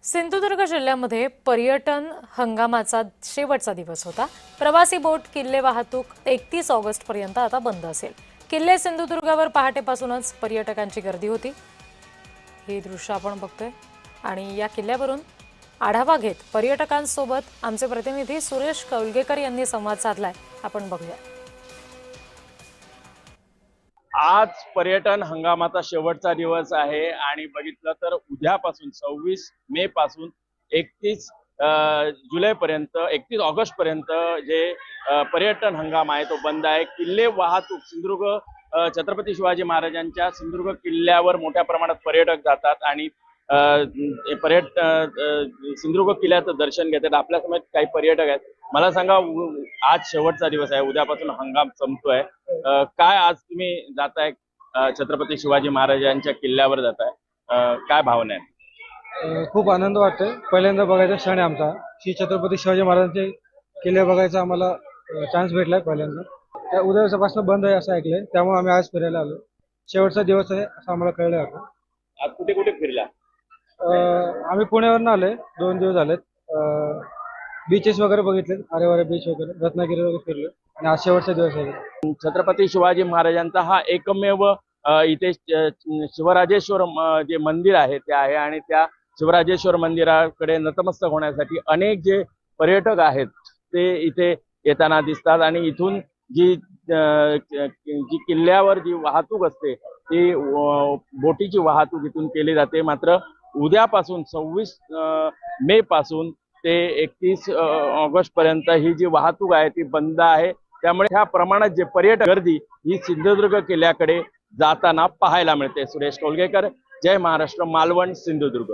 सिंधुदुर्ग जिल्ह्यामध्ये पर्यटन हंगामाचा शेवटचा दिवस होता। प्रवासी बोट किल्ले वाहतूक 31 ऑगस्ट पर्यंत आता बंद असेल। किल्ले सिंधुदुर्गावर पहाटेपासूनच पर्यटकांची गर्दी होती। हे दृश्य आपण बघतोय आणि या किल्ल्यावरून आढावा घेत पर्यटकांसोबत आमचे प्रतिनिधी सुरेश कौलगेकर यांनी संवाद साधलाय। आपण बघूया। आज पर्यटन हंगामाचा शेवटचा दिवस आहे आणि बघितलं तर उद्यापासून 26 मे पासून 31 जुलैपर्यंत 31 ऑगस्ट पर्यंत जे पर्यटन हंगाम आहे तो बंद आहे। किल्ले वाहतूक सिंधुदुर्ग छत्रपती शिवाजी महाराजांच्या सिंधुदुर्ग किल्ल्यावर मोठ्या प्रमाणात पर्यटक जातात आणि सिंधुदुर्ग किल्ल्याचं दर्शन घेतात। आपल्यासमोर काही पर्यटक आहेत। मला सांगा, आज शेवटचा दिवस आहे, उद्यापासून हंगाम संपतोय, काय आज तुम्ही जाताय छत्रपती शिवाजी महाराजांच्या किल्ल्यावर जाताय, काय भावना आहे? खूप आनंद वाटतोय। पहिल्यांदा बघायचा क्षण आहे आमचा। श्री छत्रपती शिवाजी महाराजांचे किल्ले बघायचा आम्हाला चान्स भेटलाय पहिल्यांदा। त्या उद्यापासून बंद आहे असं ऐकलंय, त्यामुळे आम्ही आज फिरायला आलो। शेवटचा दिवस आहे असं आम्हाला कळलं आता। आज कुठे कुठे फिरला? आम्ही पुण्यावरून आलोय, 2 दिवस झालेत। बीचेस वगैरे बघितले, आरेवारे बीच वगैरे, रत्नागिरी वगैरे फिरलो आणि आज शेवटचा दिवस आहे। छत्रपती शिवाजी महाराजांचा हा एकमेव इथे शिवराजेश्वर जे मंदिर आहे ते आहे आणि त्या शिवराजेश्वर मंदिराकडे नतमस्तक होण्यासाठी अनेक जे पर्यटक आहेत ते इथे येताना दिसतात आणि इथून जी जी किल्ल्यावर जी वाहतूक असते ती बोटीची वाहतूक इथून केली जाते। मात्र उद्यापासून 26 मे पासून ते 31 ऑगस्ट पर्यंत ही जी वाहतूक आहे ती बंद आहे। त्यामुळे ह्या प्रमाणात जे पर्यटक गर्दी ही सिंधुदुर्ग किल्ल्याकडे जाताना पाहायला मिळते। सुरेश कौलगेकर, जय महाराष्ट्र, मालवण, सिंधुदुर्ग।